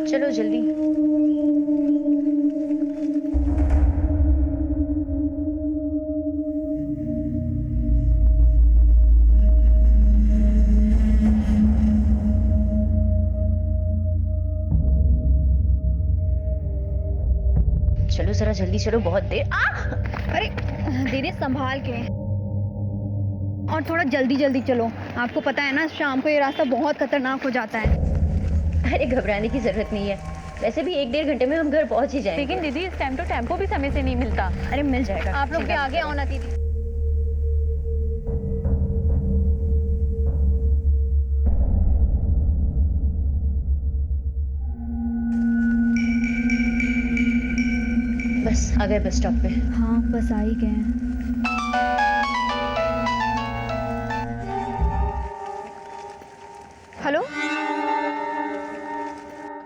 चलो जल्दी। चलो जरा जल्दी चलो, बहुत देर। अरे दीदी संभाल के, और थोड़ा जल्दी जल्दी चलो। आपको पता है ना, शाम को ये रास्ता बहुत खतरनाक हो जाता है। अरे घबराने की जरूरत नहीं है, वैसे भी 1-1.5 घंटे में हम घर पहुंच ही जाएंगे। लेकिन दीदी इस टाइम तो टेम्पो भी समय से नहीं मिलता। अरे मिल जाएगा, आप लोग भी आगे आओ ना दीदी। बस आ गए बस स्टॉप पे। हाँ बस आ ही गए हैं। हेलो।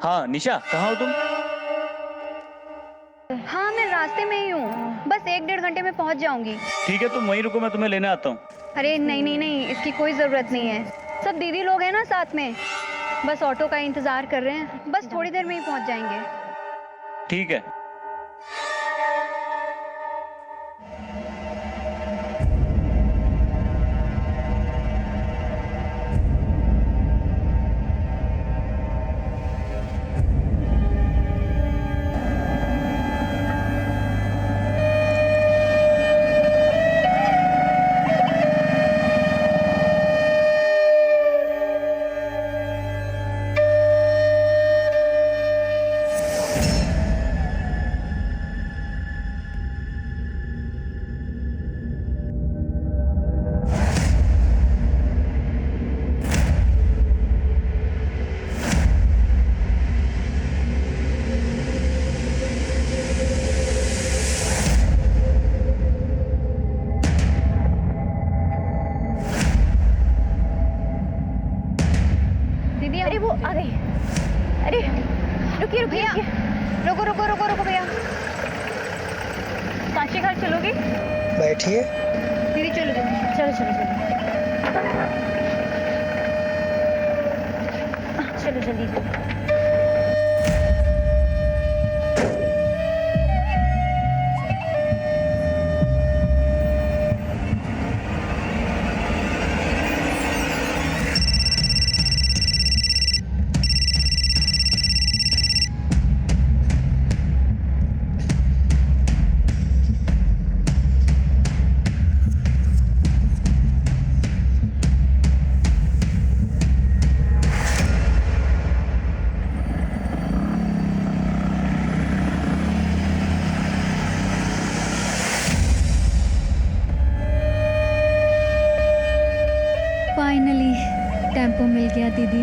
हाँ निशा, कहाँ हो तुम? हाँ मैं रास्ते में ही हूँ, बस 1-1.5 घंटे में पहुँच जाऊंगी। ठीक है, तुम वहीं रुको, मैं तुम्हें लेने आता हूँ। अरे नहीं नहीं नहीं, इसकी कोई ज़रूरत नहीं है। सब दीदी लोग हैं ना साथ में, बस ऑटो का इंतज़ार कर रहे हैं। बस थोड़ी देर में ही पहुँच जाएंगे। ठीक है। दीदी अरे वो आ गई। अरे रुकिए रुकिए भैया, रुकिए। रुको रुको रुको रुको भैया। काशी घाट चलोगे? बैठिए। दीदी चलो चलो। चलो चलो चलो चलो जल्दी। फाइनली टेम्पो मिल गया दीदी।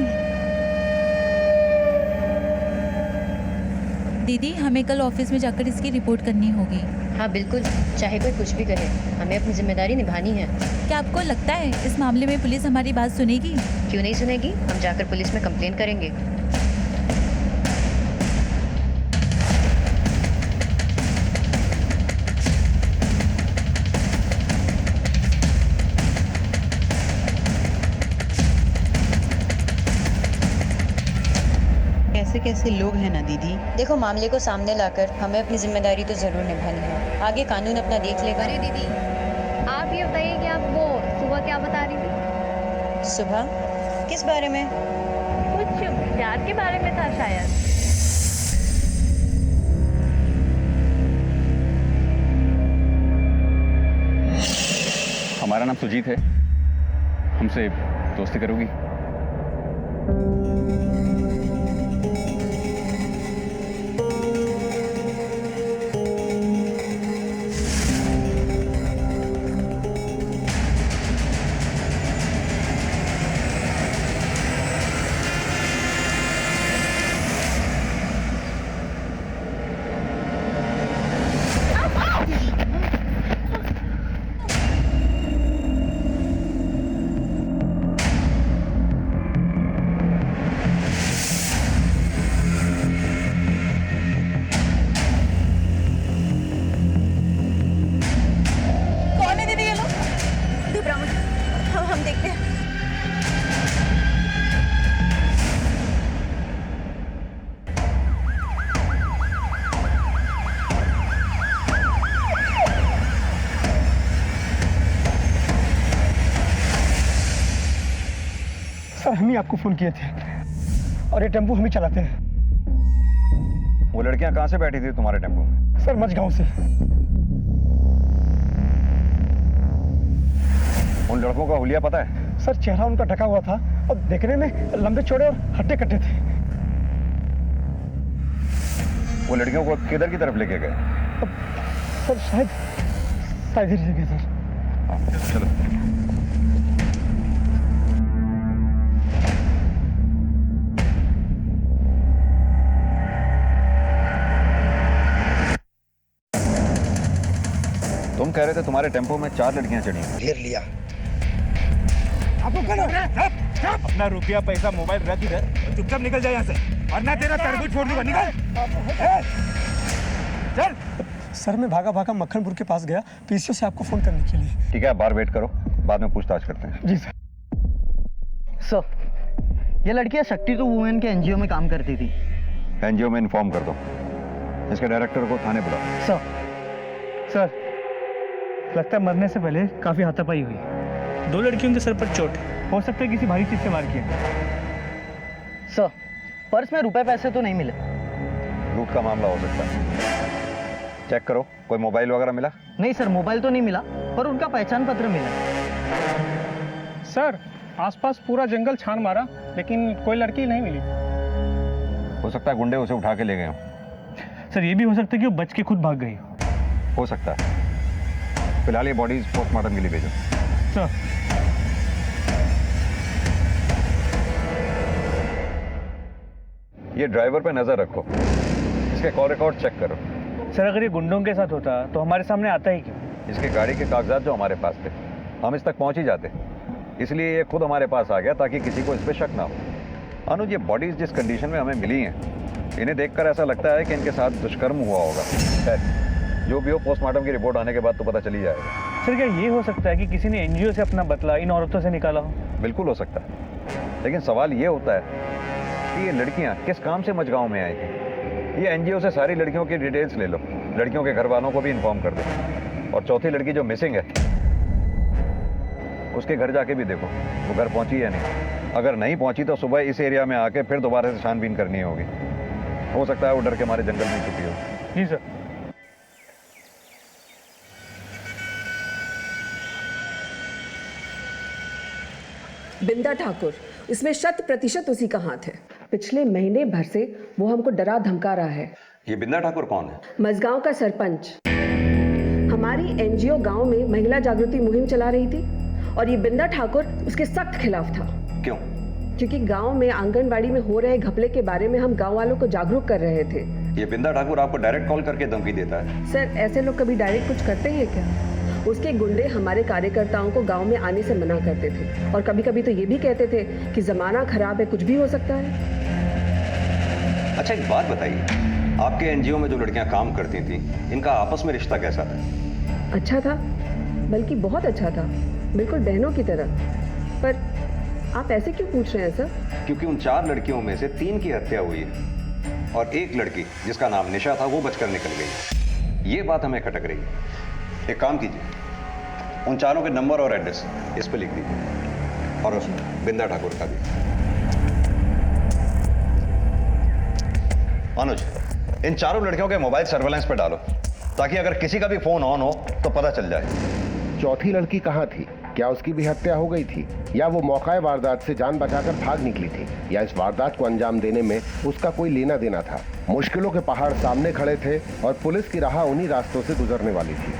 दीदी हमें कल ऑफिस में जाकर इसकी रिपोर्ट करनी होगी। हाँ बिल्कुल, चाहे कोई कुछ भी कहे, हमें अपनी जिम्मेदारी निभानी है। क्या आपको लगता है इस मामले में पुलिस हमारी बात सुनेगी? क्यों नहीं सुनेगी, हम जाकर पुलिस में कंप्लेन करेंगे। कैसे कैसे लोग हैं ना दीदी। देखो, मामले को सामने लाकर हमें अपनी जिम्मेदारी तो जरूर निभानी है, आगे कानून अपना देख लेगा। अरे दीदी, आप ये बताइए कि आप वो सुबह क्या बता रही थी? सुबह किस बारे में? कुछ प्यार के बारे में था शायद। हमारा नाम सुजीत है, हमसे दोस्ती करोगी? हम ही आपको फ़ोन किए थे और ये टेम्पो हम ही चलाते हैं। वो लड़कियां कहाँ से बैठी थी तुम्हारे टेम्पो में? सर मझगांव से। उन लड़कों का हुलिया पता है? सर चेहरा उनका ढका हुआ था और देखने में लंबे चौड़े और हट्टे कट्टे थे। वो लड़कियों को किधर की तरफ लेके गए? सर शायद इधर गए सर। हाँ, चलो। तुम कह रहे थे तुम्हारे टेम्पो में 4 लड़कियां चढ़ी हैं। घेर लिया। अपना रुपया पैसा मोबाइल रख इधर, चुपचाप निकल जाए यहाँ से, वरना तेरा तरबूज फोड़ दूंगा। निकल चल। सर मैं भागा भागा मक्खनपुर के पास गया पीसीओ से आपको फोन करने के लिए। ठीक है, आप बाहर वेट करो, बाद में पूछताछ करते हैं। जी सर। सर ये लड़कियां शक्ति टू वुमेन के एनजीओ में काम करती थी। एनजीओ में इन्फॉर्म कर दो, इसके डायरेक्टर को थाने बुलाओ। सर लगता है मरने से पहले काफी हाथापाई हुई। 2 लड़कियों के सर पर चोट है, हो सकता है किसी भारी चीज से मार किया। सर पर्स में रुपए पैसे तो नहीं मिले। लूट का मामला हो सकता है, चेक करो। कोई मोबाइल वगैरह मिला? नहीं सर, मोबाइल तो नहीं मिला, पर उनका पहचान पत्र मिला। सर आसपास पूरा जंगल छान मारा लेकिन कोई लड़की नहीं मिली। हो सकता है गुंडे उसे उठा के ले गए हों। सर ये भी हो सकता है कि वो बच के खुद भाग गई हो सकता है। फिलहाल ये बॉडीज पोस्टमार्टम के लिए भेजो। सर ये ड्राइवर पे नजर रखो, इसके कॉल रिकॉर्ड चेक करो। सर अगर ये गुंडों के साथ होता तो हमारे सामने आता ही क्यों? इसके गाड़ी के कागजात जो हमारे पास थे, हम इस तक पहुंच ही जाते, इसलिए ये खुद हमारे पास आ गया ताकि किसी को इस पे शक ना हो। अनुज ये बॉडीज जिस कंडीशन में हमें मिली हैं, इन्हें देखकर ऐसा लगता है कि इनके साथ दुष्कर्म हुआ होगा। खैर जो भी हो, पोस्टमार्टम की रिपोर्ट आने के बाद तो पता चल ही जाएगा। सर क्या ये हो सकता है कि किसी ने एनजीओ से अपना बदला इन औरतों से निकाला हो? बिल्कुल हो सकता है, लेकिन सवाल ये होता है कि ये लड़कियां किस काम से मझगांव में आई थी। ये एनजीओ से सारी लड़कियों की डिटेल्स ले लो, लड़कियों के घर वालों को भी इन्फॉर्म कर दो, और चौथी लड़की जो मिसिंग है उसके घर जाके भी देखो वो घर पहुंची या नहीं। अगर नहीं पहुंची तो सुबह इस एरिया में आके फिर दोबारा से छानबीन करनी होगी। हो सकता है वो डर के मारे जंगल में छुपी हो। जी सर। बिंदा ठाकुर, इसमें 100% उसी का हाथ है। पिछले महीने भर से वो हमको डरा धमका रहा है। ये बिंदा ठाकुर कौन है? मझगांव का सरपंच। हमारी एनजीओ गांव में महिला जागृति मुहिम चला रही थी और ये बिंदा ठाकुर उसके सख्त खिलाफ था। क्यों? क्योंकि गांव में आंगनबाड़ी में हो रहे घपले के बारे में हम गांव वालों को जागरूक कर रहे थे। ये बिंदा ठाकुर आपको डायरेक्ट कॉल करके धमकी देता है? सर ऐसे लोग कभी डायरेक्ट कुछ करते हैं क्या? उसके गुंडे हमारे कार्यकर्ताओं को गांव में आने से मना करते थे और कभी कभी तो ये भी कहते थे कि जमाना खराब है, कुछ भी हो सकता है। अच्छा एक बात बताइए, आपके एनजीओ में जो लड़कियां काम करती थी, इनका आपस में रिश्ता कैसा था? अच्छा था, बल्कि बहुत अच्छा था, बिल्कुल बहनों की तरह। पर आप ऐसे क्यों पूछ रहे हैं सर? क्योंकि उन 4 लड़कियों में से 3 की हत्या हुई है और एक लड़की जिसका नाम निशा था वो बचकर निकल गई। ये बात हमें खटक रही है। एक काम कीजिए, उन 4 के नंबर और एड्रेस इस पे लिख दीजिए, और बिंदा ठाकुर का भी। अनुज इन 4 लड़कियों के मोबाइल सर्वेलेंस पे डालो ताकि अगर किसी का भी फोन ऑन हो तो पता चल जाए। चौथी लड़की कहाँ थी? क्या उसकी भी हत्या हो गई थी, या वो मौका वारदात से जान बचाकर भाग निकली थी, या इस वारदात को अंजाम देने में उसका कोई लेना देना था? मुश्किलों के पहाड़ सामने खड़े थे और पुलिस की राह उन्हीं रास्तों से गुजरने वाली थी।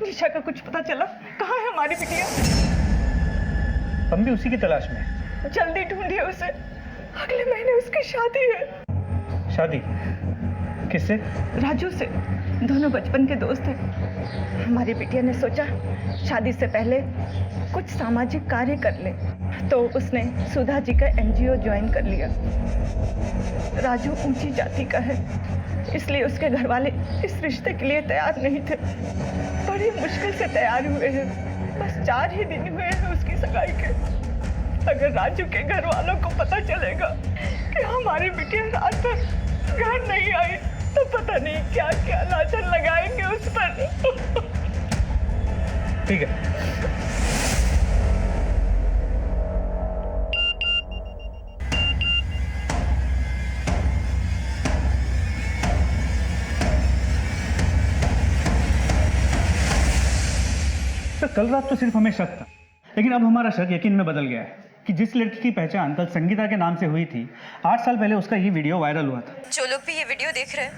निशा का कुछ पता चला? कहाँ है हमारी बिटिया? हम भी उसी की तलाश में हैं। जल्दी ढूंढिए उसे, अगले महीने उसकी शादी है। शादी किससे? राजू से, दोनों बचपन के दोस्त हैं। हमारी बिटिया ने सोचा शादी से पहले कुछ सामाजिक कार्य कर ले, तो उसने सुधा जी का एनजीओ ज्वाइन कर लिया। राजू ऊंची जाति का है, इसलिए उसके घर वाले इस रिश्ते के लिए तैयार नहीं थे। बड़ी मुश्किल से तैयार हुए हैं, बस 4 ही दिन हुए हैं उसकी सगाई के। अगर राजू के घर वालों को पता चलेगा कि हमारी बिटिया रात भर घर नहीं आई तो तो पता नहीं क्या क्या लाछन लगाएंगे उस पर। ठीक है। सर कल रात तो सिर्फ हमें शक था, लेकिन अब हमारा शक यकीन में बदल गया है कि जिस लड़की की पहचान कल संगीता के नाम से हुई थी, 8 साल पहले उसका ये वीडियो वायरल हुआ था। जो लोग भी ये वीडियो देख रहे हैं,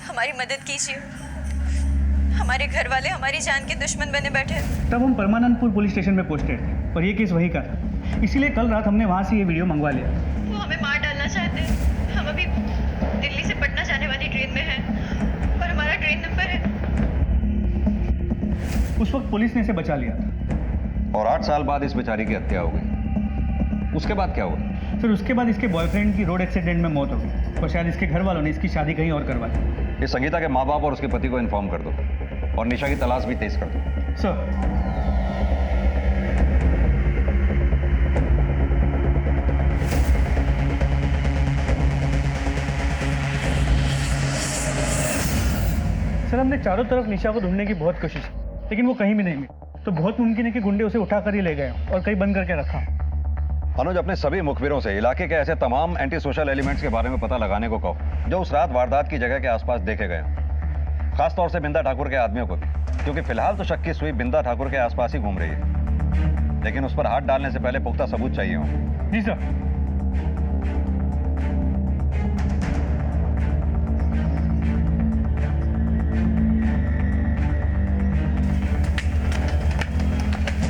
हमारी मदद कीजिए। हमारे घर वाले हमारी जान के दुश्मन बने बैठे हैं। तब हम परमानंदपुर पुलिस स्टेशन में पोस्टेड थे और ये केस वही का था, इसीलिए कल रात हमने वहाँ से ये वीडियो मंगवा लिया। वो हमें मार डालना चाहते हैं। हम अभी दिल्ली से पटना जाने वाली ट्रेन में हैं और हमारा ट्रेन नंबर है। उस वक्त पुलिस ने इसे बचा लिया था। और 8 साल बाद इस बेचारी की हत्या हो गई। उसके बाद क्या हुआ? फिर उसके बाद इसके बॉयफ्रेंड की रोड एक्सीडेंट में मौत हो गई और शायद इसके घर वालों ने इसकी शादी कहीं और करवा दी। इस संगीता के माँ बाप और उसके पति को इन्फॉर्म कर दो और निशा की तलाश भी तेज कर दो। सर हमने चारों तरफ निशा को ढूंढने की बहुत कोशिश की, लेकिन वो कहीं भी नहीं मिली। तो बहुत मुमकिन है कि गुंडे उसे उठाकर ही ले गए और कहीं बंद करके रखा। अनुज, अपने सभी मुखबिरों से इलाके के ऐसे तमाम एंटी सोशल एलिमेंट्स के बारे में पता लगाने को कहो जो उस रात वारदात की जगह के आसपास देखे गए, खासतौर से बिंदा ठाकुर के आदमियों को भी, क्योंकि फिलहाल तो शक की सुई बिंदा ठाकुर के आसपास ही घूम रही है, लेकिन उस पर हाथ डालने से पहले पुख्ता सबूत चाहिए हो। जी सर।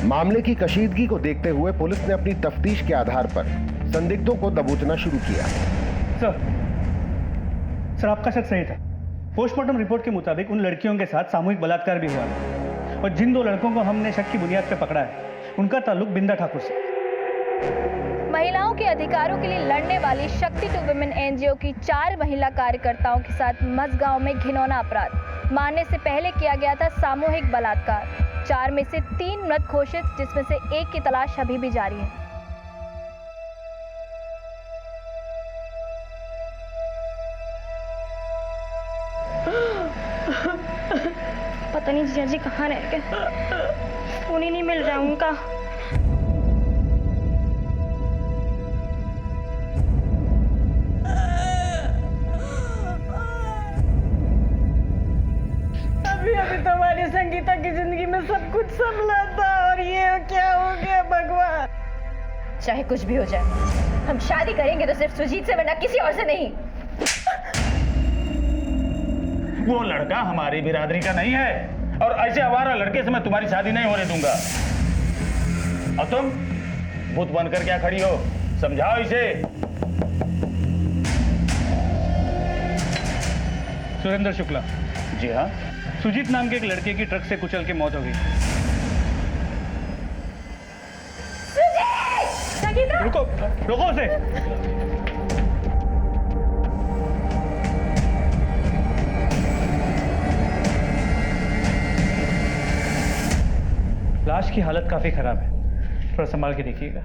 मामले की कशीदगी को देखते हुए पुलिस ने अपनी तफ्तीश के आधार पर संदिग्धों को दबोचना शुरू किया। सर आपका शक सही था। पोस्टमार्टम रिपोर्ट के मुताबिक उन लड़कियों के साथ सामूहिक बलात्कार भी हुआ है और जिन 2 लड़कों को हमने शक की बुनियाद पर पकड़ा है उनका ताल्लुक बिंदा ठाकुर से। महिलाओं के अधिकारों के लिए लड़ने वाली शक्ति टू वुमेन एनजीओ की 4 महिला कार्यकर्ताओं के साथ मझगांव में घिनौना अपराध मारने से पहले किया गया था सामूहिक बलात्कार। 4 में से 3 मृत घोषित, जिसमें से 1 की तलाश अभी भी जारी है। पता नहीं जीजा जी कहाँ रह गए, फोन ही नहीं मिल रहा उनका। अभी तुम्हारी संगीता की जिंदगी में सब कुछ संभला था और ये क्या हो गया भगवान। चाहे कुछ भी हो जाए, हम शादी करेंगे तो सिर्फ सुजीत से, वरना किसी और से नहीं। वो लड़का हमारी बिरादरी का नहीं है और ऐसे आवारा लड़के से मैं तुम्हारी शादी नहीं होने दूंगा। और तुम भूत बनकर क्या खड़ी हो? समझाओ इसे। सुरेंद्र शुक्ला। जी हाँ। सुजीत नाम के एक लड़के की ट्रक से कुचल के मौत हो गई। रुको रुको उसे। लाश की हालत काफी खराब है, थोड़ा संभाल के देखिएगा।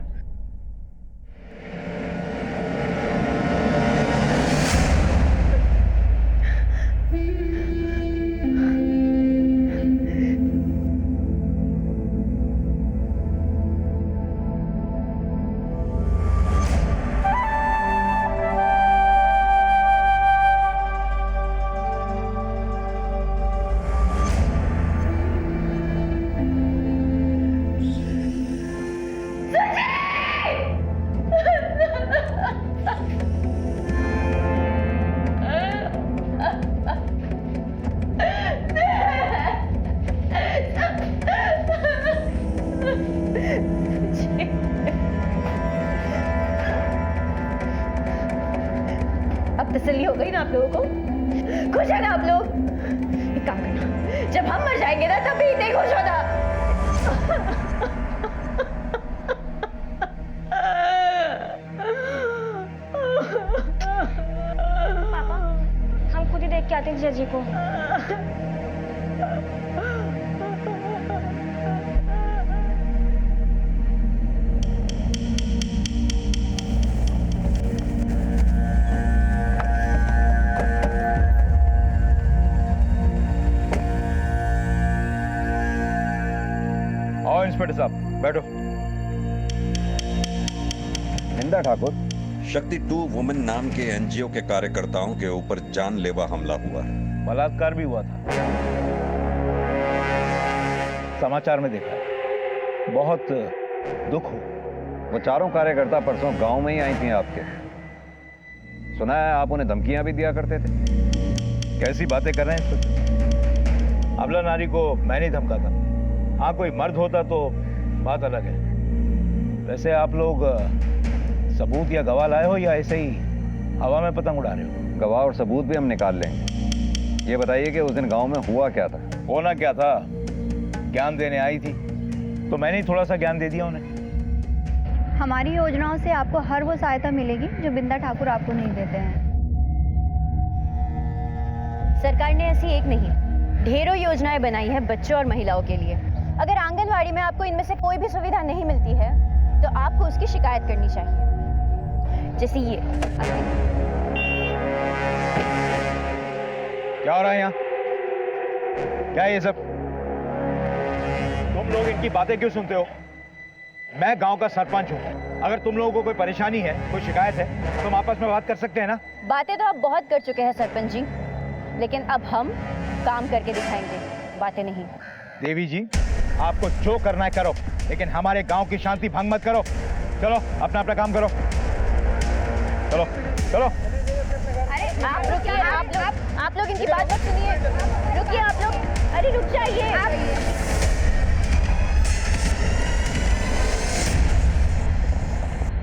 तसल्ली हो गई ना आप लोगों को? खुश है ना आप लोग? एक काम करना, जब हम मर जाएंगे ना तभी नहीं खुश होना। पापा हम खुद ही देख के आते हैं जीजा जी को। इंस्पेक्टर साहब, बैठो। बिंदा ठाकुर, शक्ति 2 वुमेन नाम के एनजीओ के कार्यकर्ताओं के ऊपर जानलेवा हमला हुआ है। बलात्कार भी हुआ था, समाचार में देखा है। बहुत दुख हो। वो चारों कार्यकर्ता परसों गांव में ही आई थी आपके। सुना है आप उन्हें धमकियां भी दिया करते थे। कैसी बातें कर रहे हैं इंस्पेक्टर? अबला नारी को मैं नहीं धमकाता। हाँ, कोई मर्द होता तो बात अलग है। वैसे आप लोग सबूत या गवाह लाए हो या ऐसे ही हवा में पतंग उड़ा रहे हो? गवाह और सबूत भी हम निकाल लेंगे। ये बताइए कि उस दिन गांव में हुआ क्या था? होना क्या था, ज्ञान देने आई थी तो मैंने ही थोड़ा सा ज्ञान दे दिया उन्हें। हमारी योजनाओं से आपको हर वो सहायता मिलेगी जो बिंदा ठाकुर आपको नहीं देते हैं। सरकार ने ऐसी एक नहीं, ढेरों योजनाएं बनाई हैं बच्चों और महिलाओं के लिए। अगर आंगनवाड़ी में आपको इनमें से कोई भी सुविधा नहीं मिलती है तो आपको उसकी शिकायत करनी चाहिए, जैसे ये। क्या हो रहा है यहाँ? क्या है ये सब? तुम लोग इनकी बातें क्यों सुनते हो? मैं गांव का सरपंच हूँ। अगर तुम लोगों को कोई परेशानी है, कोई शिकायत है, तो हम आपस में बात कर सकते हैं ना? बातें तो आप बहुत कर चुके हैं सरपंच जी, लेकिन अब हम काम करके दिखाएंगे, बातें नहीं। देवी जी, आपको जो करना है करो, लेकिन हमारे गांव की शांति भंग मत करो। चलो अपना अपना काम करो। चलो चलो। अरे आप रुकिए, आप लोग इनकी बात मत सुनिए। रुकिए आप लोग, अरे रुक जाइए।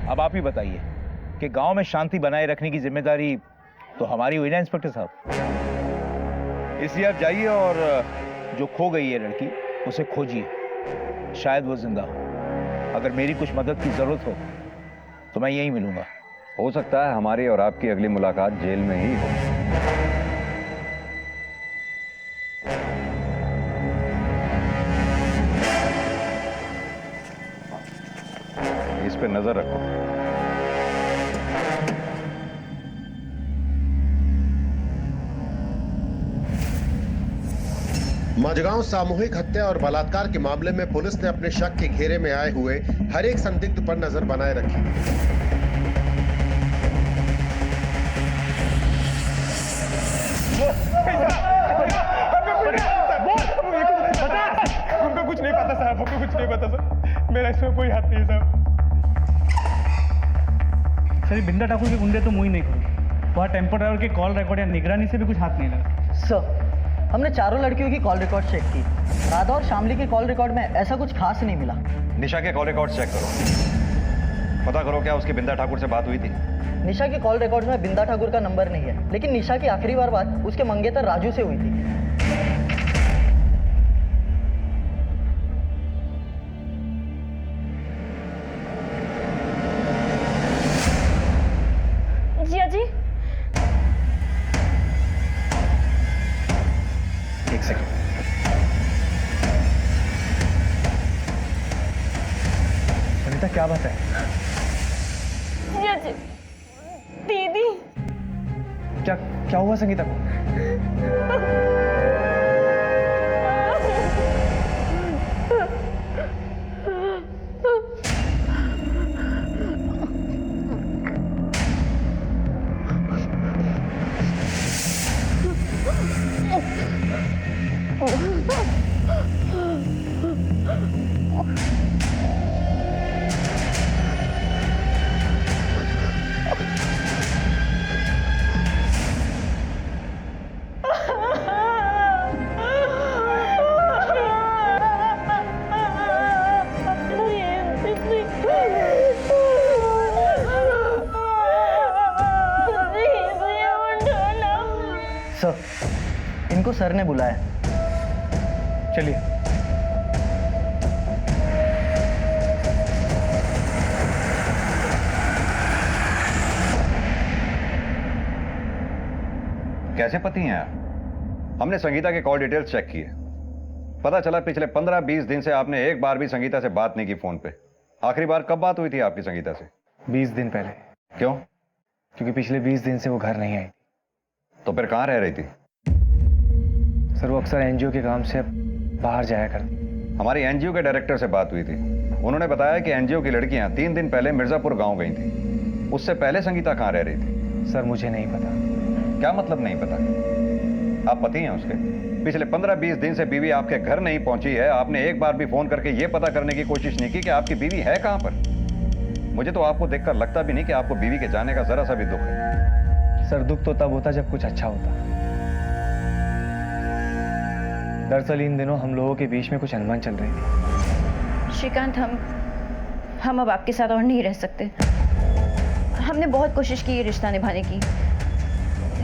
अब आप ही बताइए कि गांव में शांति बनाए रखने की जिम्मेदारी तो हमारी हुई ना इंस्पेक्टर साहब। इसलिए आप जाइए और जो खो गई है लड़की उसे खोजिए। शायद वो जिंदा हो। अगर मेरी कुछ मदद की जरूरत हो तो मैं यहीं मिलूंगा। हो सकता है हमारी और आपकी अगली मुलाकात जेल में ही हो। इस पे नजर रखो। मझगांव सामूहिक हत्या और बलात्कार के मामले में पुलिस ने अपने शक के घेरे में आए हुए हर एक संदिग्ध पर नजर बनाए रखी। हमको कुछ नहीं पता साहब, हमको कुछ नहीं पता सर। मेरा इसमें कोई हाथ नहीं है साहब। सर, बिंदा ठाकुर के गुंडे तो मुंह ही नहीं खोले। वहाँ टेम्पो ड्राइवर के कॉल रिकॉर्ड या निगरानी से भी कुछ हाथ नहीं लगा। सर, हमने चारों लड़कियों की कॉल रिकॉर्ड चेक की। राधा और शामली के कॉल रिकॉर्ड में ऐसा कुछ खास नहीं मिला। निशा के कॉल रिकॉर्ड चेक करो। पता करो क्या उसकी बिंदा ठाकुर से बात हुई थी? निशा की कॉल रिकॉर्ड में बिंदा ठाकुर का नंबर नहीं है, लेकिन निशा की आखिरी बार बात उसके मंगेतर राजू से हुई थी। जिया जी, एक सेकंड। सुनीता, क्या बात है? जिया जी, दीदी। क्या हुआ संगीता को? सर, इनको सर ने बुलाया। चलिए। कैसे पति हैं आप? हमने संगीता के कॉल डिटेल्स चेक किए। पता चला पिछले 15-20 दिन से आपने एक बार भी संगीता से बात नहीं की फोन पे। आखिरी बार कब बात हुई थी आपकी संगीता से? 20 दिन पहले। क्यों? क्योंकि पिछले 20 दिन से वो घर नहीं आई। तो फिर कहाँ रह रही थी? सर, वो अक्सर एनजीओ के काम से बाहर जाया करती। हमारी एनजीओ के डायरेक्टर से बात हुई थी। उन्होंने बताया कि एनजीओ की लड़कियां 3 दिन पहले मिर्जापुर गांव गई थी। उससे पहले संगीता कहां रह रही थी? सर मुझे नहीं पता। क्या मतलब नहीं पता? आप पति हैं उसके? पिछले 15-20 दिन से बीवी आपके घर नहीं पहुंची है। आपने एक बार भी फोन करके यह पता करने की कोशिश नहीं की कि आपकी बीवी है कहां पर? मुझे तो आपको देखकर लगता भी नहीं कि आपको बीवी के जाने का जरा सा भी दुख है। सर दुख तो तब होता जब कुछ अच्छा होता। दरअसल इन दिनों हम लोगों के बीच में कुछ अनबन चल रही थी। श्रीकांत, हम अब आपके साथ और नहीं रह सकते। हमने बहुत कोशिश की ये रिश्ता निभाने की,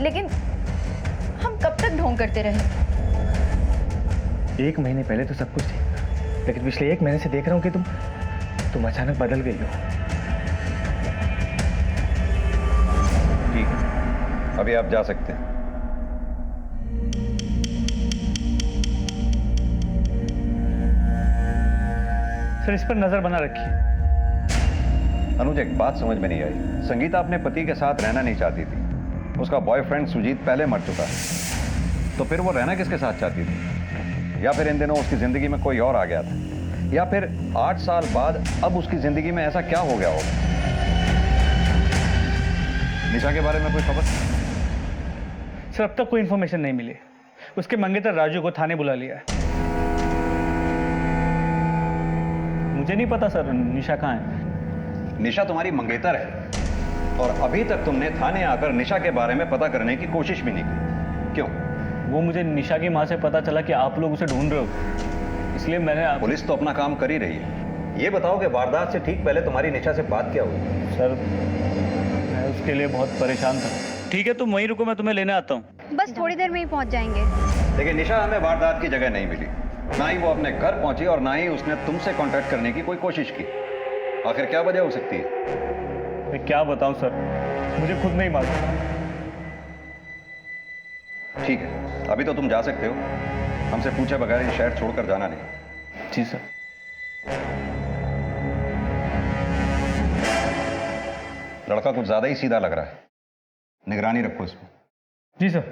लेकिन हम कब तक ढोंग करते रहे? 1 महीने पहले तो सब कुछ ठीक था, लेकिन पिछले 1 महीने से देख रहा हूं कि तुम अचानक बदल गई हो। ठीक है, अभी आप जा सकते हैं। सर इस पर नजर बना रखिए। अनुज, एक बात समझ में नहीं आई। संगीता अपने पति के साथ रहना नहीं चाहती थी। उसका बॉयफ्रेंड सुजीत पहले मर चुका है, तो फिर वो रहना किसके साथ चाहती थी? या फिर इन दिनों उसकी जिंदगी में कोई और आ गया था? या फिर 8 साल बाद अब उसकी जिंदगी में ऐसा क्या हो गया होगा? निशा के बारे में कोई खबर? सर अब तक कोई इंफॉर्मेशन नहीं मिली। उसके मंगेतर राजू को थाने बुला लिया है। मुझे नहीं पता सर निशा कहाँ है। निशा तुम्हारी मंगेतर है और अभी तक तुमने थाने आकर निशा के बारे में पता करने की कोशिश भी नहीं की। क्यों? वो मुझे निशा की माँ से पता चला कि आप लोग उसे ढूंढ रहे हो, इसलिए मैंने पुलिस तो अपना काम कर ही रही है। ये बताओ कि वारदात से ठीक पहले तुम्हारी निशा से बात क्या हुई? सर मैं उसके लिए बहुत परेशान था। ठीक है, तुम वहीं रुको, मैं तुम्हें लेने आता हूँ। बस थोड़ी देर में ही पहुंच जाएंगे। देखिए, निशा हमें वारदात की जगह नहीं मिली, ना ही वो अपने घर पहुंची और ना ही उसने तुमसे कांटेक्ट करने की कोई कोशिश की। आखिर क्या वजह हो सकती है? मैं क्या बताऊं सर, मुझे खुद नहीं मालूम। ठीक है, अभी तो तुम जा सकते हो। हमसे पूछे बगैर ये शहर छोड़कर जाना नहीं। जी सर। लड़का कुछ ज्यादा ही सीधा लग रहा है, निगरानी रखो इसमें। जी सर।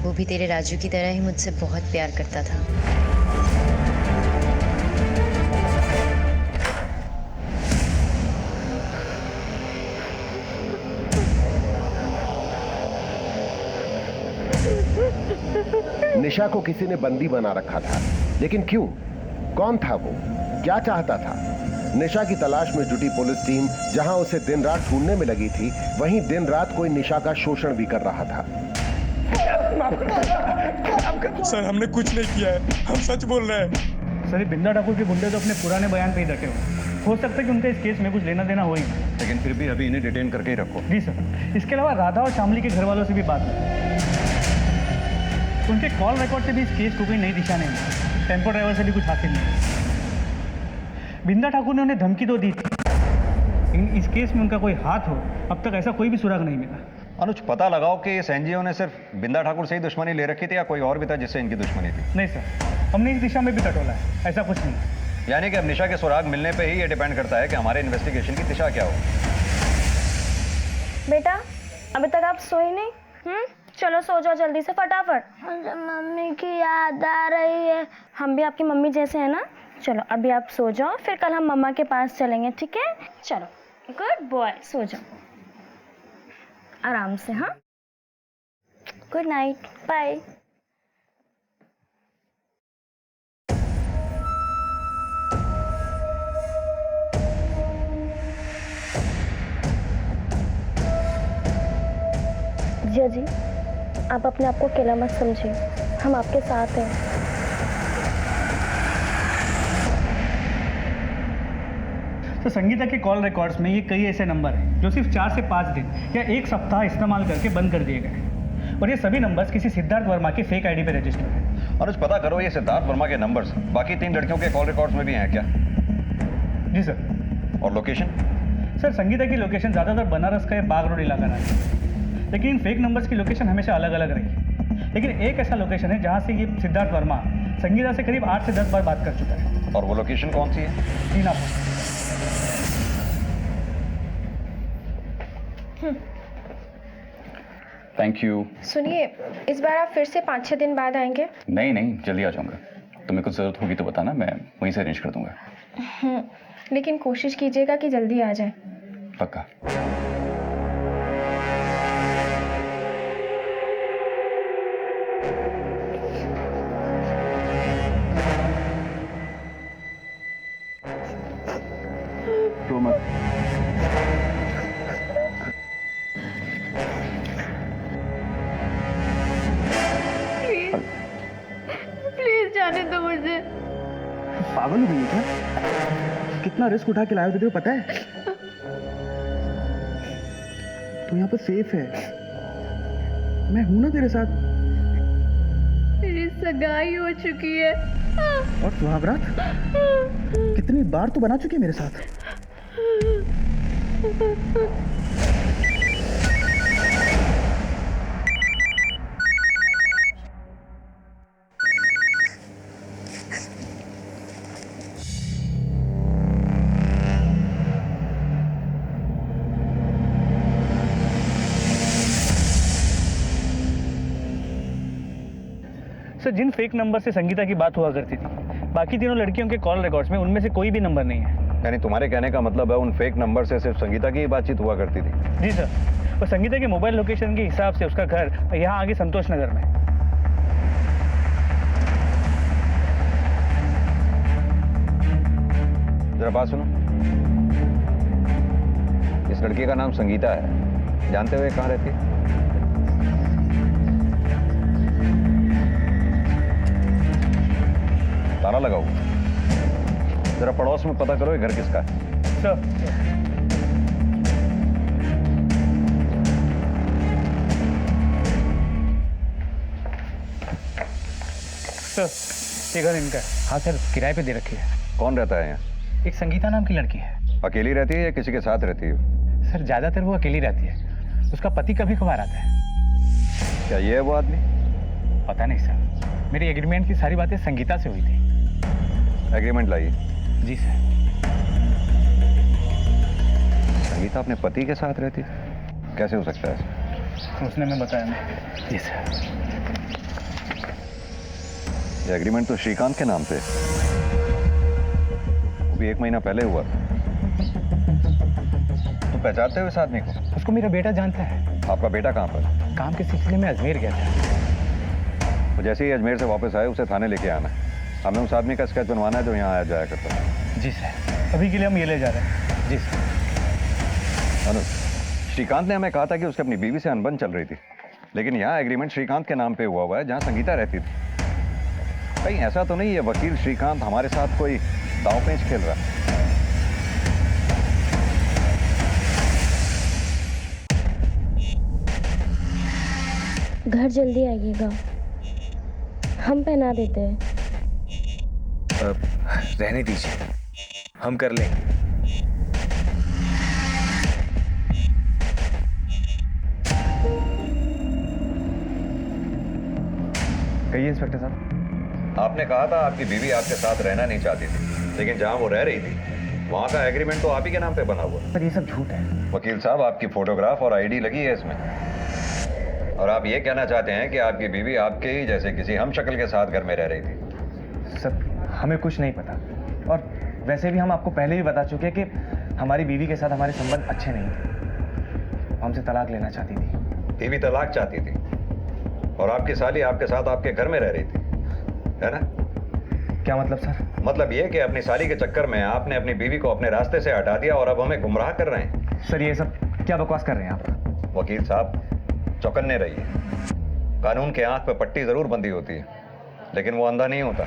वो भी तेरे राजू की तरह ही मुझसे बहुत प्यार करता था। निशा को किसी ने बंदी बना रखा था, लेकिन क्यों? कौन था वो? क्या चाहता था? निशा की तलाश में जुटी पुलिस टीम जहां उसे दिन रात ढूंढने में लगी थी, वहीं दिन रात कोई निशा का शोषण भी कर रहा था। सर हमने कुछ नहीं किया है, हम सच बोल रहे हैं। सर ये बिंदा ठाकुर के गुंडे तो अपने पुराने बयान पे ही रखे हो सकता है कि उनका इस केस में कुछ लेना देना हो ही। लेकिन फिर भी अभी इन्हें डिटेन करके ही रखो। जी सर। इसके अलावा राधा और शामली के घर वालों से भी बात हुई। उनके कॉल रिकॉर्ड से भी इस केस को कोई नई दिशा नहीं मिली। टेम्पो ड्राइवर से भी कुछ हासिल नहीं। बिंदा ठाकुर ने उन्हें धमकी तो दी थी, लेकिन इस केस में उनका कोई हाथ हो, अब तक ऐसा कोई भी सुराग नहीं मिला। अनुज, पता लगाओ कि इस एनजीओ ने सिर्फ बिंदा ठाकुर से ही दुश्मनी ले रखी थी या कोई और भी था जिससे इनकी दुश्मनी थी? नहीं सर, हमने इस दिशा में भी टटोला है, ऐसा कुछ नहीं। यानी कि अब निशा के सुराग मिलने पे ही ये डिपेंड करता है कि हमारे इन्वेस्टिगेशन की दिशा क्या हो। बेटा अभी तक आप सोए नहीं? चलो सो जाओ जल्दी से फटाफट। मुझे मम्मी की याद आ रही है। हम भी आपकी मम्मी जैसे हैं ना। चलो अभी आप सो जाओ, फिर कल हम मम्मा के पास चलेंगे, ठीक है? चलो गुड बॉय, सो जाओ आराम से। हाँ, गुड नाइट, बाय। जिया जी, आप अपने आप को अकेला मत समझिए, हम आपके साथ हैं। तो संगीता के कॉल रिकॉर्ड्स में ये कई ऐसे नंबर हैं जो सिर्फ 4 से 5 दिन या 1 सप्ताह इस्तेमाल करके बंद कर दिए गए, और ये सभी नंबर्स किसी सिद्धार्थ वर्मा के फेक आईडी पे रजिस्टर्ड हैं। अनुज, पता करो ये सिद्धार्थ वर्मा के नंबर्स बाकी 3 लड़कियों के कॉल रिकॉर्ड्स में भी हैं क्या? जी सर। और लोकेशन? सर संगीता की लोकेशन ज़्यादातर बनारस का बाग रोड इलाका रहा है, लेकिन इन फेक नंबर्स की लोकेशन हमेशा अलग अलग रही। लेकिन एक ऐसा लोकेशन है जहाँ से ये सिद्धार्थ वर्मा संगीता से करीब 8 से 10 बार बात कर चुका है। और वो लोकेशन कौन सी है? दीनापुर। Thank you. सुनिए, इस बार आप फिर से 5-6 दिन बाद आएंगे? नहीं नहीं, जल्दी आ जाऊंगा। तुम्हें कुछ जरूरत होगी तो बताना, मैं वहीं से अरेंज कर दूंगा। लेकिन कोशिश कीजिएगा कि जल्दी आ जाए। पक्का। तो मत। प्लीज जाने दो मुझे। पागल हो गई है क्या? कितना रिस्क उठा के लाए हो, तुझे पता है? तू यहाँ पर सेफ है, मैं हूं ना तेरे साथ। मेरी सगाई हो चुकी है। और सुहागरात कितनी बार तो बना चुकी है मेरे साथ। सर, जिन फेक नंबर से संगीता की बात हुआ करती थी, बाकी तीनों लड़कियों के कॉल रिकॉर्ड्स में उनमें से कोई भी नंबर नहीं है। यानी तुम्हारे कहने का मतलब है उन फेक नंबर से सिर्फ संगीता की ही बातचीत हुआ करती थी? जी सर, और संगीता के मोबाइल लोकेशन के हिसाब से उसका घर यहाँ आगे संतोष नगर में। जरा बात सुनो, इस लड़की का नाम संगीता है, जानते हुए कहाँ रहती है? ताला लगाओ, जरा पड़ोस में पता करो ये घर किसका है। सर, ये घर इनका है। हाँ सर, किराए पे दे रखी है। कौन रहता है यहाँ? एक संगीता नाम की लड़की है। अकेली रहती है या किसी के साथ रहती है? सर, ज्यादातर वो अकेली रहती है, उसका पति कभी कभार आता है। क्या ये है वो आदमी? पता नहीं सर, मेरी एग्रीमेंट की सारी बातें संगीता से हुई थी। एग्रीमेंट लाइए। जी सर। संगीता अपने पति के साथ रहती थी? कैसे हो सकता है? उसने मैं बताया नहीं। जी सर। ये एग्रीमेंट तो श्रीकांत के नाम पे, वो भी 1 महीना पहले हुआ। तो पहचानते हो इस आदमी को? उसको मेरा बेटा जानता है। आपका बेटा कहाँ पर? काम के सिलसिले में अजमेर गया था। तो जैसे ही अजमेर से वापस आए उसे थाने लेके आना है। हमें उस आदमी का स्केच बनवाना है जो यहाँ आया जाया करता है। जी सर। अभी के लिए हम ये ले जा रहे हैं। जी सर। अनुज, श्रीकांत ने हमें कहा था कि उसकी अपनी बीवी से अनबन चल रही थी, लेकिन यहाँ एग्रीमेंट श्रीकांत के नाम पे हुआ है जहाँ संगीता रहती थी। कहीं ऐसा तो नहीं है वकील श्रीकांत हमारे साथ कोई दांव-पेच खेल रहा है? घर जल्दी आइएगा, हम पहना देते हैं। रहने दीजिए, हम कर लेंगे। कहिए इंस्पेक्टर साहब। आपने कहा था आपकी बीवी आपके साथ रहना नहीं चाहती थी, लेकिन जहां वो रह रही थी वहां का एग्रीमेंट तो आप ही के नाम पे बना हुआ। पर ये सब झूठ है। वकील साहब, आपकी फोटोग्राफ और आईडी लगी है इसमें, और आप ये कहना चाहते हैं कि आपकी बीवी आपके ही जैसे किसी हम शक्ल के साथ घर में रह रही थी? सर, हमें कुछ नहीं पता, और वैसे भी हम आपको पहले भी बता चुके कि हमारी बीवी के साथ हमारे संबंध अच्छे नहीं थे। हमसे तलाक लेना चाहती थी। बीवी तलाक चाहती थी, और आपकी साली आपके साथ आपके घर में रह रही थी, है ना? क्या मतलब सर? मतलब ये कि अपनी साली के चक्कर में आपने अपनी बीवी को अपने रास्ते से हटा दिया और अब हमें गुमराह कर रहे हैं। सर, ये सब क्या बकवास कर रहे हैं आप? वकील साहब, चौकन्ने रहिए। कानून के आंख पे पट्टी जरूर बंधी होती है, लेकिन वो अंधा नहीं होता।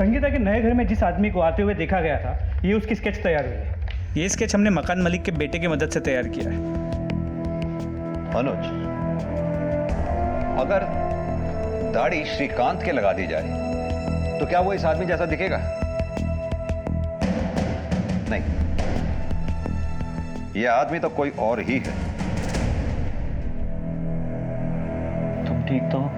संगीता के नए घर में जिस आदमी को आते हुए देखा गया था, ये उसकी स्केच तैयार हुई है। ये स्केच हमने मकान मलिक के बेटे की मदद से तैयार किया है। अनुज, अगर दाढ़ी श्रीकांत के लगा दी जाए तो क्या वो इस आदमी जैसा दिखेगा? नहीं, ये आदमी तो कोई और ही है। तुम ठीक तो हो?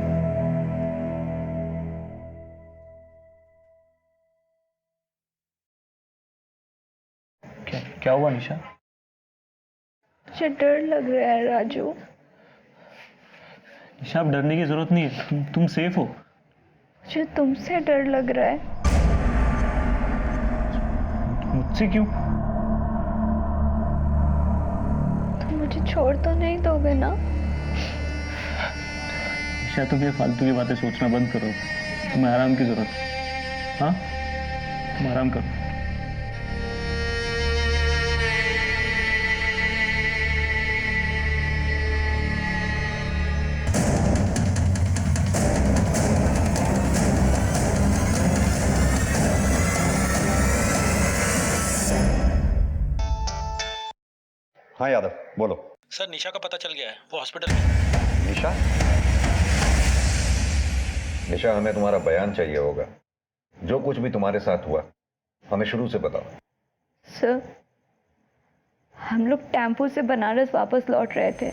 क्या हुआ निशा? मुझे डर लग रहा है राजू। निशा, अब डरने की जरूरत नहीं है, तुम सेफ हो। मुझे तुमसे डर लग रहा है। मुझसे क्यों? तुम मुझे छोड़ तो नहीं दोगे ना? निशा, तुम ये फालतू की बातें सोचना बंद करो। तुम्हें आराम की जरूरत है। हाँ, तुम आराम करो। हाँ यादव, बोलो। सर, निशा का पता चल गया है, वो हॉस्पिटल में। निशा? निशा, हमें तुम्हारा बयान चाहिए होगा। जो कुछ भी तुम्हारे साथ हुआ हमें शुरू से बताओ। सर, हम लोग टेम्पो से बनारस वापस लौट रहे थे।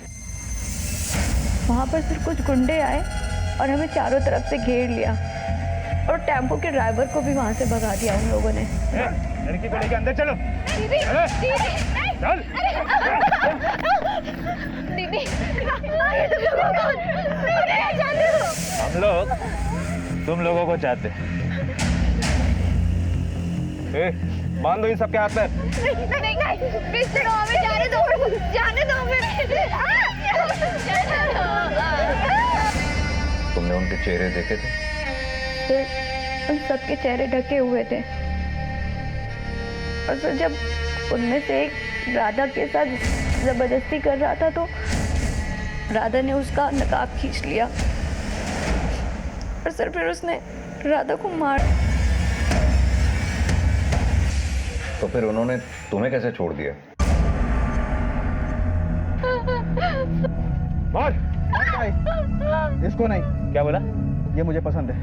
वहां पर फिर कुछ गुंडे आए और हमें चारों तरफ से घेर लिया और टेम्पो के ड्राइवर को भी वहां से भगा दिया उन लोगों ने। लड़की को लेकर अंदर चलो। दीदी, चल। दीदी, हम लोग तुम लोगों को चाहते हैं। बांध दो इन सबके हाथ में। प्लीज चलो, हमें जाने दो तुमने उनके चेहरे देखे थे? सर, उन सबके चेहरे ढके हुए थे और सर जब उनमें से एक राधा के साथ जबरदस्ती कर रहा था तो राधा ने उसका नकाब खींच लिया और सर फिर उसने राधा को मार। तो फिर उन्होंने तुम्हें कैसे छोड़ दिया? मार। इसको नहीं। क्या बोला? ये मुझे पसंद है।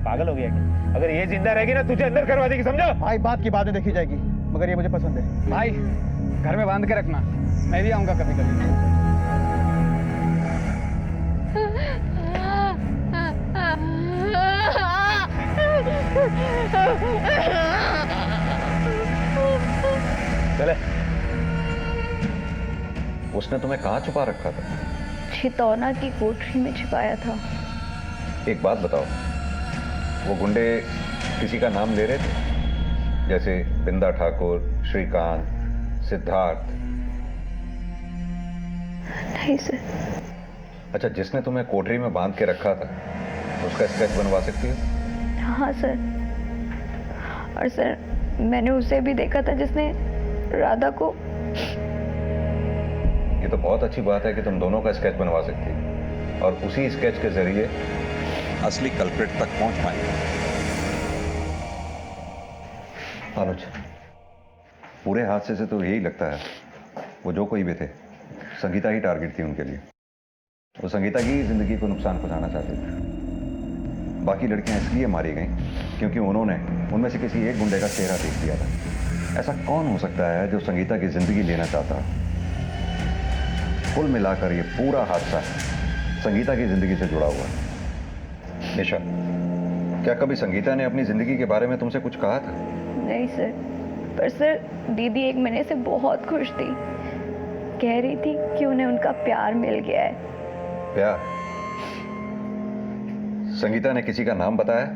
पागल हो गया क्या? अगर ये जिंदा रहेगी ना तुझे अंदर करवा देगी, समझो? भाई, बात की बातें देखी जाएगी, मगर ये मुझे पसंद है। भाई, घर में बांध के रखना, मैं भी आऊंगा कभी कभी। चले। उसने तुम्हें कहाँ छुपा रखा था? छितौना की कोठरी में छिपाया था। एक बात बताओ, वो गुंडे किसी का नाम ले रहे थे? जैसे बिंदा ठाकुर, श्रीकांत, सिद्धार्थ? नहीं सर। अच्छा, जिसने तुम्हें कोठरी में बांध के रखा था उसका स्केच बनवा सकती हो? हाँ सर, और सर मैंने उसे भी देखा था जिसने राधा को। ये तो बहुत अच्छी बात है कि तुम दोनों का स्केच बनवा सकती हो और उसी स्केच के जरिए असली कल्प्रिट तक पहुंच पाएंगे। अनुज, पूरे हादसे से तो यही लगता है वो जो कोई भी थे, संगीता ही टारगेट थी उनके लिए। वो संगीता की जिंदगी को नुकसान पहुंचाना चाहते थे। बाकी लड़कियां इसलिए मारी गईं क्योंकि उन्होंने उनमें से किसी एक गुंडे का चेहरा देख लिया था। ऐसा कौन हो सकता है जो संगीता की जिंदगी लेना चाहता? कुल मिलाकर ये पूरा हादसा संगीता की जिंदगी से जुड़ा हुआ है। निशा, क्या कभी संगीता ने अपनी जिंदगी के बारे में तुमसे कुछ कहा था? नहीं सर, पर सर दीदी 1 महीने से बहुत खुश थी। कह रही थी कि उन्हें उनका प्यार मिल गया है। प्यार? संगीता ने किसी का नाम बताया?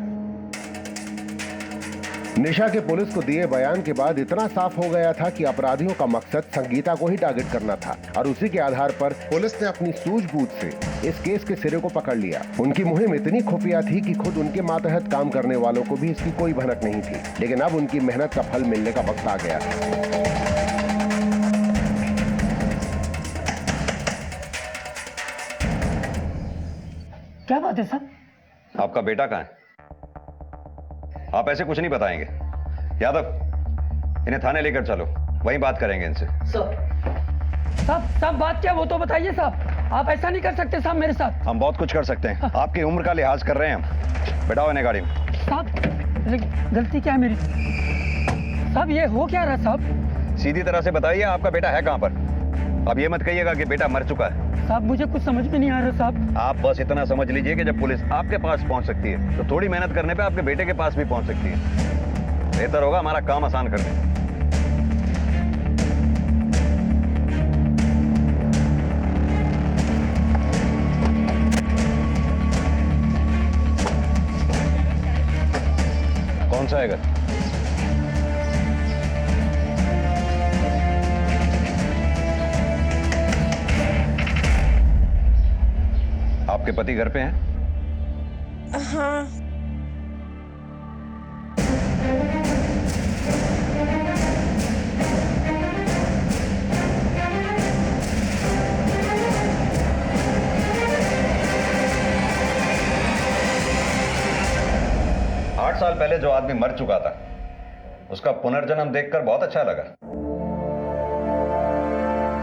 निशा के पुलिस को दिए बयान के बाद इतना साफ हो गया था कि अपराधियों का मकसद संगीता को ही टारगेट करना था और उसी के आधार पर पुलिस ने अपनी सूझबूझ से इस केस के सिरे को पकड़ लिया। उनकी मुहिम इतनी खुफिया थी कि खुद उनके मातहत काम करने वालों को भी इसकी कोई भनक नहीं थी, लेकिन अब उनकी मेहनत का फल मिलने का वक्त आ गया था। क्या बात है सर? आपका बेटा कहाँ है? आप ऐसे कुछ नहीं बताएंगे। यादव, इन्हें थाने लेकर चलो, वहीं बात करेंगे इनसे। साहब बात क्या वो तो बताइए साहब। आप ऐसा नहीं कर सकते साहब मेरे साथ। हम बहुत कुछ कर सकते हैं, आपकी उम्र का लिहाज कर रहे हैं हम। बैठाओ इन्हें गाड़ी में। साहब गलती क्या है मेरी? साहब ये हो क्या रहा साहब? सीधी तरह से बताइए, आपका बेटा है कहाँ पर? अब ये मत कहिएगा कि बेटा मर चुका है। साहब मुझे कुछ समझ में नहीं आ रहा साहब। आप बस इतना समझ लीजिए कि जब पुलिस आपके पास पहुंच सकती है तो थोड़ी मेहनत करने पे आपके बेटे के पास भी पहुंच सकती है। बेहतर होगा हमारा काम आसान कर दें। कौन सा है घर? आपके पति घर पे हैं? हाँ। आठ साल पहले जो आदमी मर चुका था उसका पुनर्जन्म देखकर बहुत अच्छा लगा।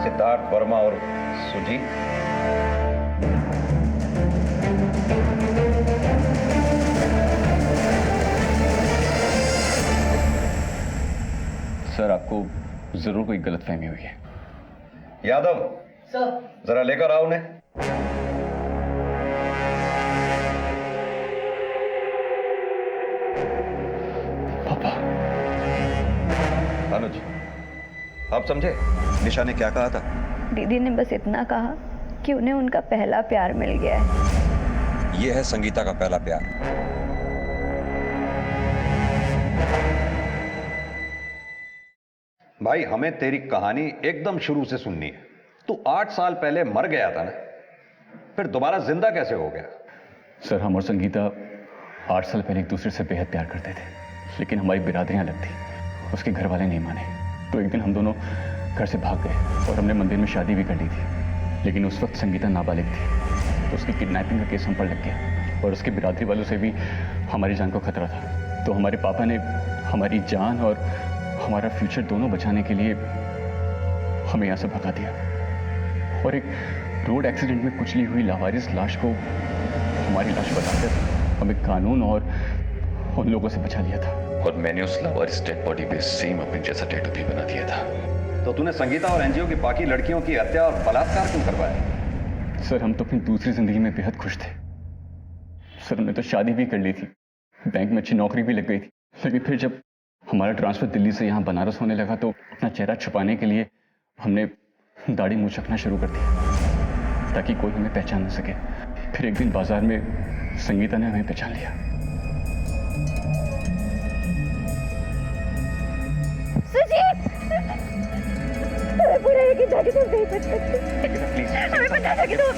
सिद्धार्थ वर्मा और सुजीत। सर आपको जरूर कोई गलतफहमी हुई है। यादव सर, जरा लेकर आओ उन्हें। पापा। अनुज, आप समझे निशा ने क्या कहा था? दीदी ने बस इतना कहा कि उन्हें उनका पहला प्यार मिल गया है। यह है संगीता का पहला प्यार। भाई हमें तेरी कहानी एकदम शुरू से सुननी है। तू 8 साल पहले मर गया था ना, फिर दोबारा जिंदा कैसे हो गया? सर हम और संगीता 8 साल पहले एक दूसरे से बेहद प्यार करते थे, लेकिन हमारी बिरादरियां अलग थी। उसके घर वाले नहीं माने, तो एक दिन हम दोनों घर से भाग गए और हमने मंदिर में शादी भी कर ली थी। लेकिन उस वक्त संगीता नाबालिग थी, तो उसकी किडनैपिंग का केस हम पर लग गया और उसकी बिरादरी वालों से भी हमारी जान को खतरा था। तो हमारे पापा ने हमारी जान और हमारा फ्यूचर दोनों बचाने के लिए हमें यहाँ से भगा दिया और एक रोड एक्सीडेंट में कुचली हुई लावारिस लाश को हमारी लाश बताकर हमें कानून और उन लोगों से बचा लिया था। और मैंने उस लावारिस डेड बॉडी पे सेम अपने जैसा टैटू भी बना दिया था। तो तूने संगीता और एनजीओ की बाकी लड़कियों की हत्या और बलात्कार क्यों करवाया? सर हम तो अपनी दूसरी जिंदगी में बेहद खुश थे। सर हमने तो शादी भी कर ली थी, बैंक में अच्छी नौकरी भी लग गई थी, लेकिन फिर जब हमारा ट्रांसफर दिल्ली से यहाँ बनारस होने लगा तो अपना चेहरा छुपाने के लिए हमने दाढ़ी मूंछ रखना शुरू कर दिया ताकि कोई हमें पहचान न सके। फिर एक दिन बाजार में संगीता ने हमें पहचान लिया। सुजीत, बुरा कि जाके तुम नहीं बच सकते। प्लीज हमें बता दो कि तुम।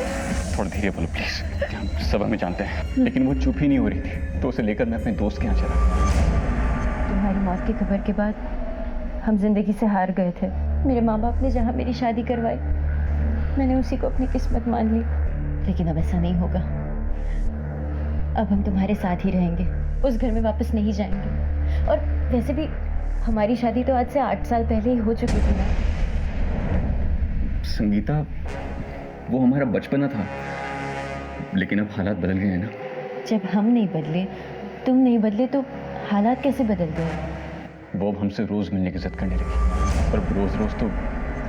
थोड़ा धीरे बोलो प्लीज। हम सब हमें जानते हैं, लेकिन वो चुप ही नहीं हो रही थी, तो उसे लेकर मैं अपने दोस्त के यहाँ चला। तुम्हारी मौत की खबर के बाद हम जिंदगी से हार गए थे। मेरे माँ बाप ने जहाँ मेरी शादी करवाई, मैंने उसी को अपनी किस्मत मान ली। लेकिन अब ऐसा नहीं होगा। अब हम तुम्हारे साथ ही रहेंगे, उस घर में वापस नहीं जाएंगे। और वैसे भी हमारी शादी तो आज से 8 साल पहले ही हो चुकी थी ना। संगीता, वो हमारा बचपना था, लेकिन अब हालात बदल गए हैं ना। जब हम नहीं बदले, तुम नहीं बदले, तो हालात कैसे बदल गए? वो अब हमसे रोज मिलने की जिद करने लगी, और रोज रोज तो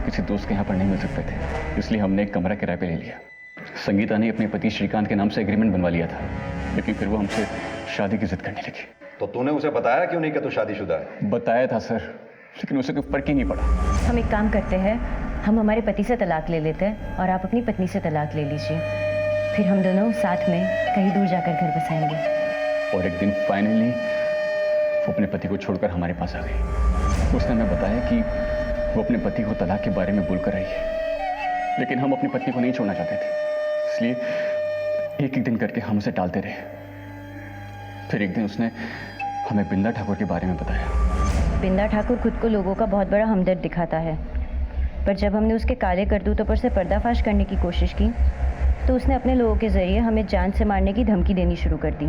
किसी दोस्त के यहाँ पर नहीं मिल सकते थे, इसलिए हमने एक कमरा किराए पे ले लिया। संगीता ने अपने पति श्रीकांत के नाम से एग्रीमेंट बनवा लिया था, लेकिन फिर वो हमसे शादी की जिद करने लगी। तो तूने उसे बताया क्यों नहीं कि तू शादीशुदा है? बताया था सर, लेकिन उसे कोई फर्क ही नहीं पड़ा। हम एक काम करते हैं, हम हमारे पति से तलाक ले लेते हैं और आप अपनी पत्नी से तलाक ले लीजिए। फिर हम दोनों साथ में कहीं दूर जाकर घर बसाएंगे। और एक दिन फाइनली वो अपने पति को छोड़कर हमारे पास आ गई। उसने हमें बताया कि वो अपने पति को तलाक के बारे में बोलकर आई है, लेकिन हम अपनी पत्नी को नहीं छोड़ना चाहते थे, इसलिए एक एक दिन करके हम उसे टालते रहे। फिर एक दिन उसने हमें बिंदा ठाकुर के बारे में बताया। बिंदा ठाकुर खुद को लोगों का बहुत बड़ा हमदर्द दिखाता है, पर जब हमने उसके काले करतूतों पर से पर्दाफाश करने की कोशिश की तो उसने अपने लोगों के जरिए हमें जान से मारने की धमकी देनी शुरू कर दी।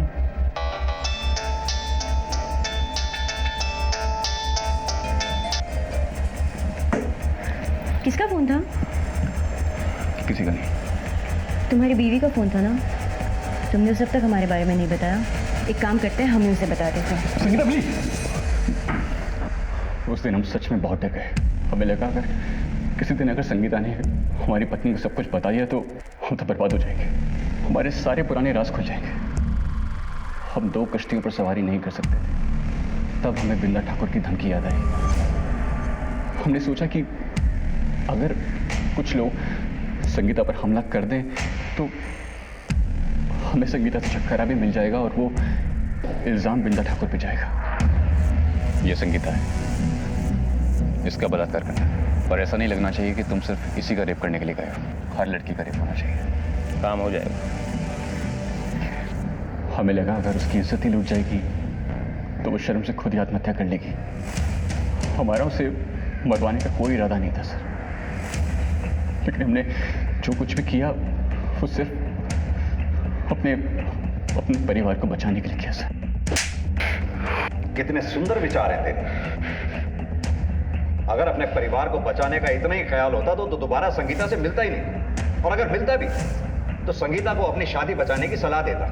किसका फोन था? किसी का नहीं। तुम्हारी बीवी का फोन था ना? तुमने उसे अब तक हमारे बारे में नहीं बताया। एक काम करते हैं, हम ही उसे बता देते हैं। संगीता प्लीज। उस दिन हम सच में बहुत डर गए। हमें लगा अगर किसी दिन अगर संगीता ने हमारी पत्नी को सब कुछ बता दिया तो हम तो बर्बाद हो जाएंगे, हमारे सारे पुराने राज खुल जाएंगे। हम 2 कश्तियों पर सवारी नहीं कर सकते थे। तब हमें बिंदा ठाकुर की धमकी याद आई। हमने सोचा कि अगर कुछ लोग संगीता पर हमला कर दें तो हमें संगीता से छुटकारा भी मिल जाएगा और वो इल्जाम बिंदा ठाकुर पे जाएगा। ये संगीता है, इसका बलात्कार करना है। और ऐसा नहीं लगना चाहिए कि तुम सिर्फ इसी का रेप करने के लिए गए हो। हर लड़की का रेप होना चाहिए। काम हो जाएगा। हमें लगा अगर उसकी इज्जत ही लूट जाएगी तो वो शर्म से खुद ही आत्महत्या कर लेगी। हमारा उसे मरवाने का कोई इरादा नहीं था सर, लेकिन हमने जो कुछ भी किया वो सिर्फ अपने परिवार को बचाने के लिए किया सर। कितने सुंदर विचार हैं तेरे। अगर अपने परिवार को बचाने का इतना ही ख्याल होता तो दोबारा संगीता से मिलता ही नहीं, और अगर मिलता भी तो संगीता को अपनी शादी बचाने की सलाह देता,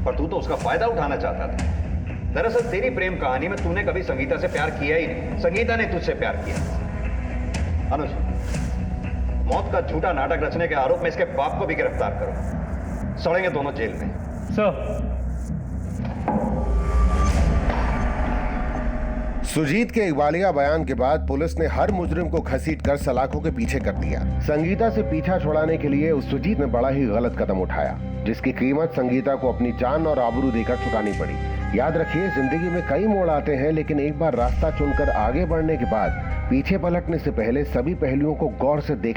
पर तू तो उसका फायदा उठाना चाहता था। दरअसल तेरी प्रेम कहानी में तूने कभी संगीता से प्यार किया ही नहीं, संगीता ने तुझसे प्यार किया। अनुज, मौत का झूठा नाटक रचने के आरोप में इसके बाप को भी गिरफ्तार करो, सड़ेंगे दोनों जेल में। सर, सुजीत के इकबालिया बयान के बाद पुलिस ने हर मुजरिम को घसीटकर सलाखों के पीछे कर दिया। संगीता से पीछा छुड़ाने के लिए उस सुजीत ने बड़ा ही गलत कदम उठाया, जिसकी कीमत संगीता को अपनी जान और आबरू देकर चुकानी पड़ी। याद रखिए, जिंदगी में कई मोड़ आते हैं, लेकिन एक बार रास्ता चुनकर आगे बढ़ने के बाद पीछे पलटने से पहले सभी पहलुओं को गौर से देख लें।